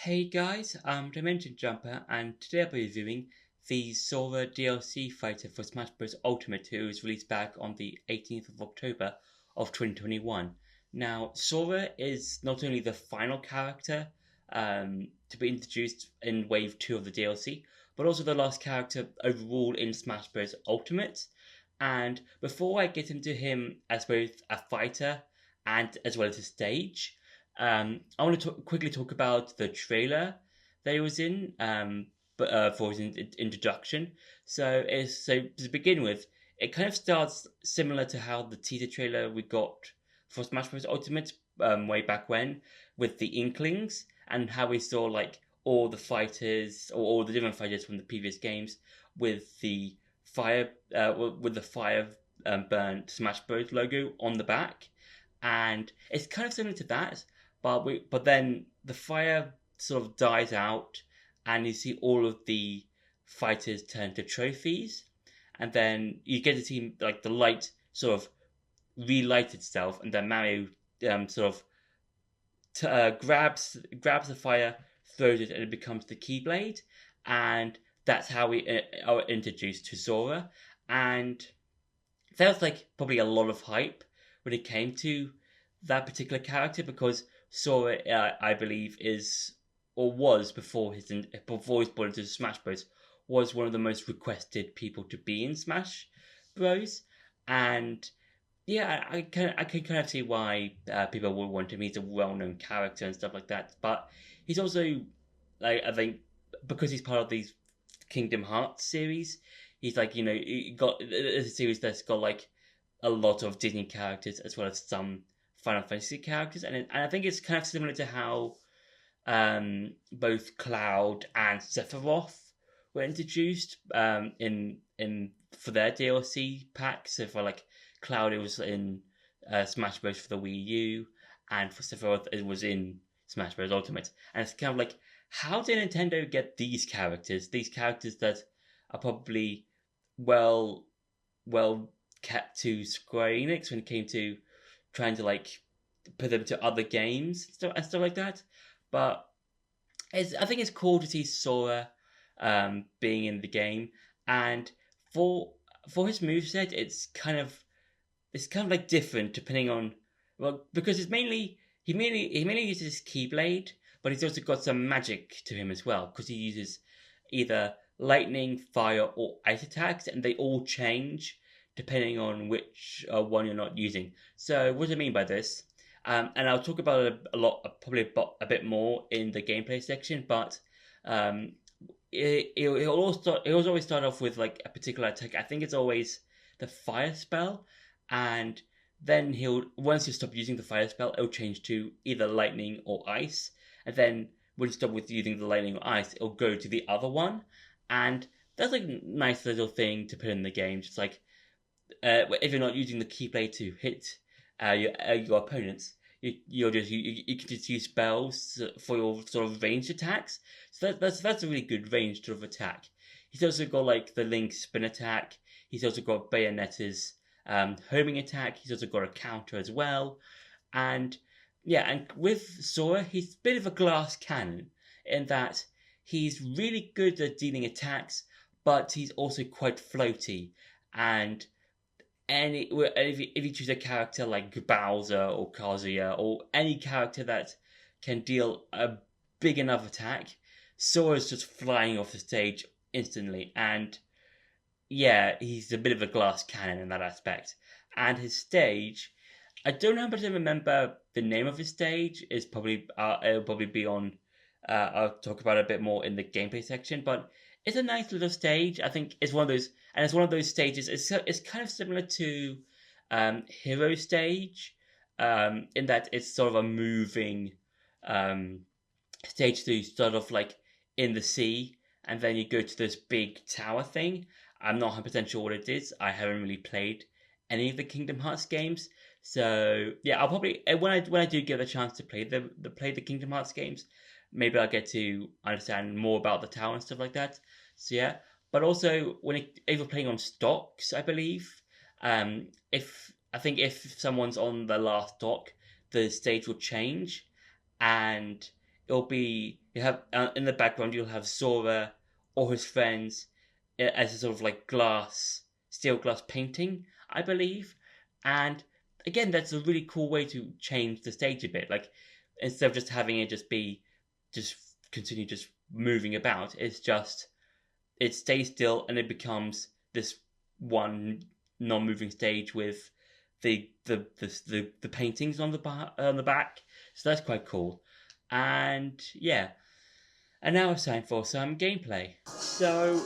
Hey guys, I'm Dimension Jumper, and today I'll be reviewing the Sora DLC fighter for Smash Bros. Ultimate, who was released back on the 18th of October of 2021. Now, Sora is not only the final character to be introduced in Wave 2 of the DLC, but also the last character overall in Smash Bros. Ultimate. And before I get into him as both a fighter and as well as a stage, I want to quickly talk about the trailer that he was in, for his introduction. So to begin with, it kind of starts similar to how the teaser trailer we got for Smash Bros. Ultimate way back when, with the Inklings, and how we saw like all the fighters or all the different fighters from the previous games with the fire burnt Smash Bros. Logo on the back, and it's kind of similar to that, but then the fire sort of dies out, and you see all of the fighters turn to trophies, and then you get to see like the light sort of relight itself, and then Mario sort of grabs the fire, throws it, and it becomes the Keyblade, and that's how we are introduced to Sora, and there was like probably a lot of hype when it came to that particular character because Sora, I believe, is or was before he's brought into Smash Bros. Was one of the most requested people to be in Smash Bros. And yeah, I can kind of see why people would want him. He's a well-known character and stuff like that. But he's also like, I think, because he's part of these Kingdom Hearts series, he's like, he got a series that's got like a lot of Disney characters as well as some Final Fantasy characters, and I think it's kind of similar to how both Cloud and Sephiroth were introduced in for their DLC packs. So for like Cloud, it was in Smash Bros. For the Wii U, and for Sephiroth, it was in Smash Bros. Ultimate. And it's kind of like, how did Nintendo get these characters? These characters that are probably well kept to Square Enix when it came to trying to like put them to other games and stuff like that. But I think it's cool to see Sora being in the game, and for his moveset, it's kind of like different depending on, well, because he mainly uses Keyblade, but he's also got some magic to him as well because he uses either lightning, fire, or ice attacks, and they all change depending on which one you're not using. So what do I mean by this? And I'll talk about it a lot, probably a bit more in the gameplay section. But he'll always start off with like a particular attack. I think it's always the fire spell, and then once you stop using the fire spell, it'll change to either lightning or ice. And then when you stop with using the lightning or ice, it'll go to the other one. And that's like a nice little thing to put in the game. Just like, if you're not using the keyblade to hit your opponents, you can just use spells for your sort of ranged attacks. So that's a really good ranged sort of attack. He's also got like the Link spin attack. He's also got Bayonetta's homing attack. He's also got a counter as well. And yeah, and with Sora, he's a bit of a glass cannon in that he's really good at dealing attacks, but he's also quite floaty. And if you choose a character like Bowser or Kazuya or any character that can deal a big enough attack, Sora's just flying off the stage instantly. And yeah, he's a bit of a glass cannon in that aspect. And his stage, I don't know how much I remember the name of his stage. It'll probably be on. I'll talk about it a bit more in the gameplay section, but it's a nice little stage. I think it's one of those, and it's one of those stages. It's kind of similar to Hero Stage, in that it's sort of a moving stage. So you start off like in the sea, and then you go to this big tower thing. I'm not 100% sure what it is. I haven't really played any of the Kingdom Hearts games, so yeah, I'll probably when I do get a chance to play the Kingdom Hearts games, maybe I'll get to understand more about the tower and stuff like that. So yeah, but also if you're playing on stocks, I believe, if someone's on the last stock, the stage will change, and it'll You have in the background you'll have Sora or his friends as a sort of like steel glass painting, I believe. And again, that's a really cool way to change the stage a bit. Like instead of just having it just continue just moving about, it stays still and it becomes this one non-moving stage with the paintings on the back. So that's quite cool. And yeah, and now it's time for some gameplay. So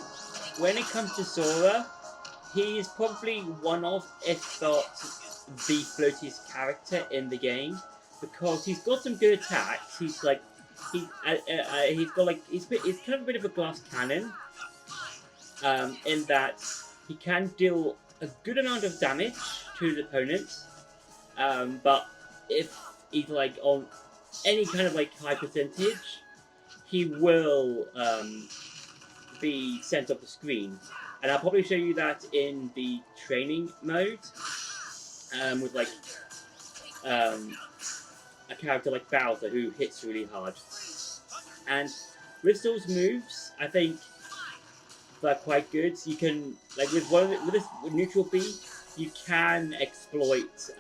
when it comes to Sora, he's probably one of, if not the floatiest character in the game, because he's got some good attacks. He's got like he's kind of a bit of a glass cannon, in that he can deal a good amount of damage to his opponents, but if he's like on any kind of like high percentage, he will be sent off the screen. And I'll probably show you that in the training mode, with like a character like Bowser who hits really hard. And with those moves, I think they're quite good. You can, like with this neutral B, you can exploit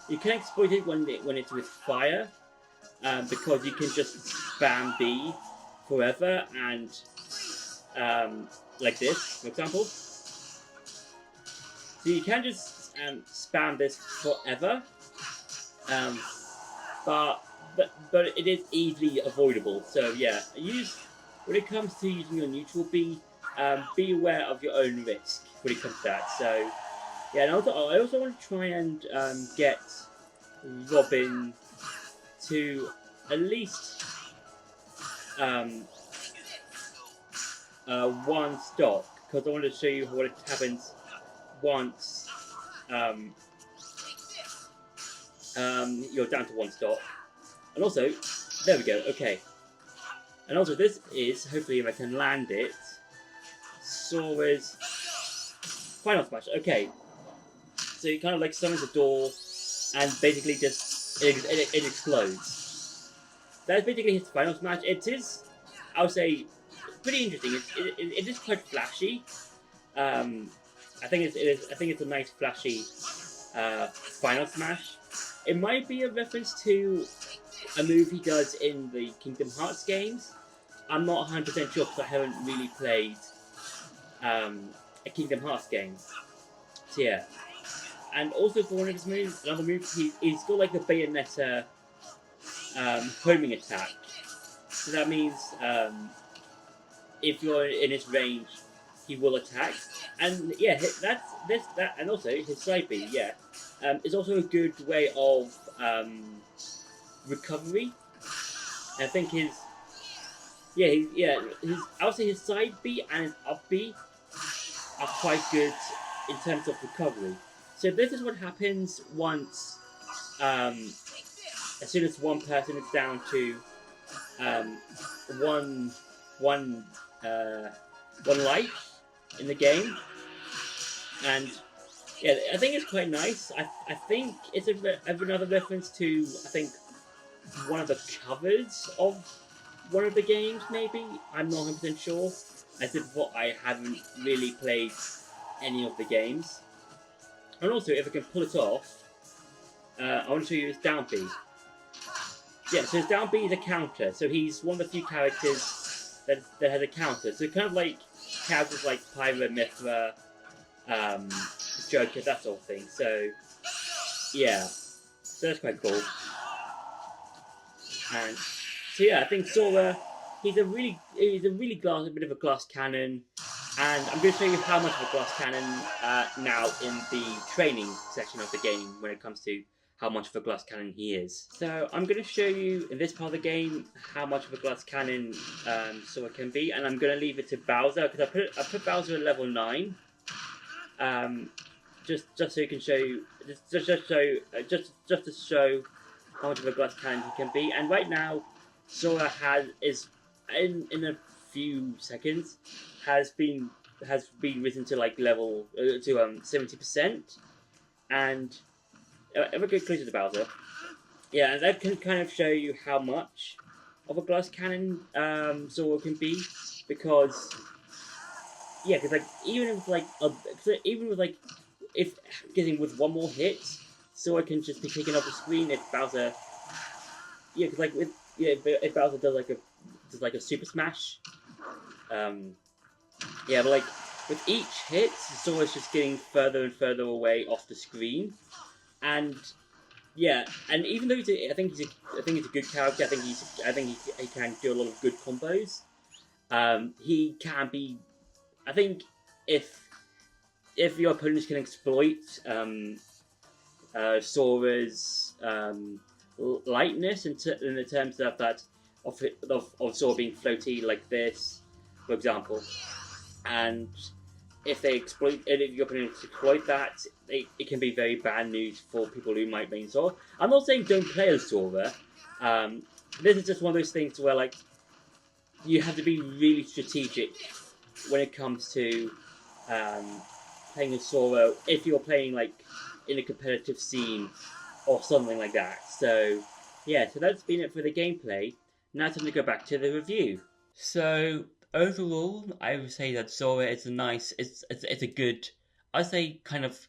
it when it's with fire, because you can just spam B forever and like this, for example. So you can just spam this forever, but it is easily avoidable. So yeah, when it comes to using your neutral B, be aware of your own risk when it comes to that. So yeah, and I also want to try and get Robin to at least one stock, because I want to show you what happens once you're down to one stock. And also, there we go, okay. And also this is, hopefully if I can land it, Sora's final smash. Okay, so you kind of like summons the door and basically just it explodes. That's basically his final smash. It is, I would say, pretty interesting. It is quite flashy. I think it's a nice flashy final smash. It might be a reference to a move he does in the Kingdom Hearts games. I'm not 100% sure because I haven't really played a Kingdom Hearts game. So yeah. And also for one of his moves, another move, he's got like the Bayonetta homing attack. So that means if you're in his range, he will attack. And yeah, and also his side B, yeah, is also a good way of recovery. And I think I would say his side B and his up B are quite good in terms of recovery. So this is what happens once, as soon as one person is down to one life in the game. And yeah, I think it's quite nice. I think it's another reference to, I think, one of the covers of one of the games, maybe. I'm not 100% sure. As if I haven't really played any of the games. And also, if I can pull it off, I want to show you his down B. Yeah, so his down B is a counter. So he's one of the few characters that has a counter. So kind of like characters like Pyra, Mithra, Joker, that sort of thing. So yeah, so that's quite cool. And so yeah, I think Sora, he's a bit of a glass cannon. And I'm going to show you how much of a glass cannon now in the training section of the game when it comes to how much of a glass cannon he is. So I'm going to show you in this part of the game how much of a glass cannon Sora can be, and I'm going to leave it to Bowser because I put Bowser at level 9, just so you can show you just to show how much of a glass cannon he can be. And right now, Sora is in a few seconds has been risen to like level to 70%, and if I go closer to Bowser, yeah, and that can kind of show you how much of a glass cannon Sora can be, because yeah, because like even with like if getting with one more hit, Sora can just be taken off the screen if Bowser yeah, because like with yeah if Bowser does like a super smash um yeah, but like with each hit, Sora's just getting further and further away off the screen, and yeah, and even though I think he's a good character. I think he can do a lot of good combos. He can be. I think if if your opponents can exploit Sora's lightness in the terms of that of Sora being floaty like this, for example, and if your opponents exploit that, it can be very bad news for people who might main Sora. I'm not saying don't play as Sora. Um, this is just one of those things where like you have to be really strategic when it comes to um, playing as Sora if you're playing like in a competitive scene or something like that. So yeah, so that's been it for the gameplay. Now it's time to go back to the review. So overall, I would say that Sora is a nice, it's a good, I'd say kind of,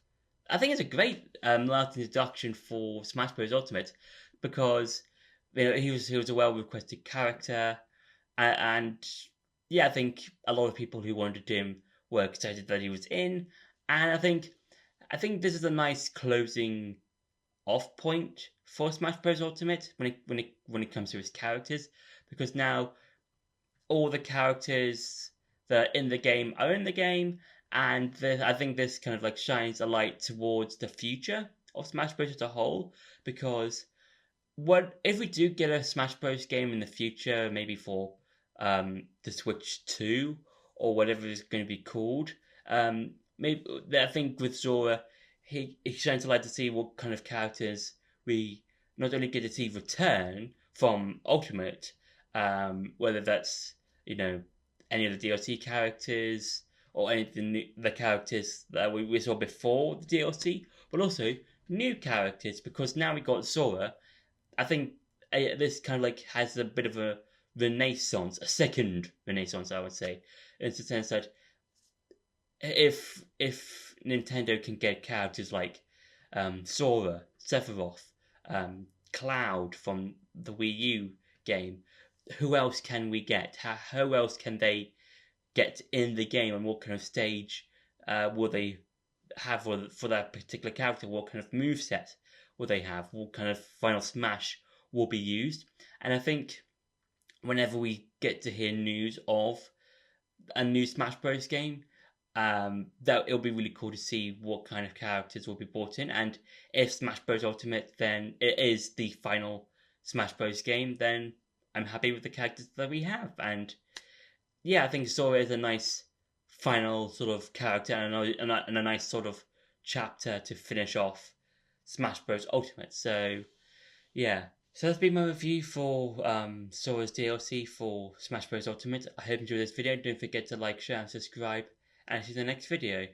I think it's a great last introduction for Smash Bros. Ultimate because you know he was a well requested character, and yeah, I think a lot of people who wanted him were excited that he was in, and I think this is a nice closing off point for Smash Bros. Ultimate when it comes to his characters, because now all the characters that are in the game are in the game, and I think this kind of like shines a light towards the future of Smash Bros. As a whole, because what if we do get a Smash Bros. Game in the future, maybe for the Switch 2 or whatever it's going to be called. Maybe I think with Zora, he shines a light to see what kind of characters we not only get to see return from Ultimate, whether that's you know any of the DLC characters or any of the characters that we saw before the DLC, but also new characters because now we got Zora. I think this kind of like has a bit of a renaissance, a second renaissance, I would say, in the sense that if Nintendo can get characters like Sora, Sephiroth, Cloud from the Wii U game, who else can we get? How else can they get in the game, and what kind of stage will they have for that particular character? What kind of move set will they have? What kind of final smash will be used? And I think whenever we get to hear news of a new Smash Bros. Game, that it'll be really cool to see what kind of characters will be brought in. And if Smash Bros. Ultimate then it is the final Smash Bros. Game, then I'm happy with the characters that we have. And yeah, I think Sora is a nice final sort of character and a nice sort of chapter to finish off Smash Bros. Ultimate. So yeah. So that's been my review for Sora's DLC for Smash Bros. Ultimate. I hope you enjoyed this video. Don't forget to like, share, and subscribe. And see you in the next video.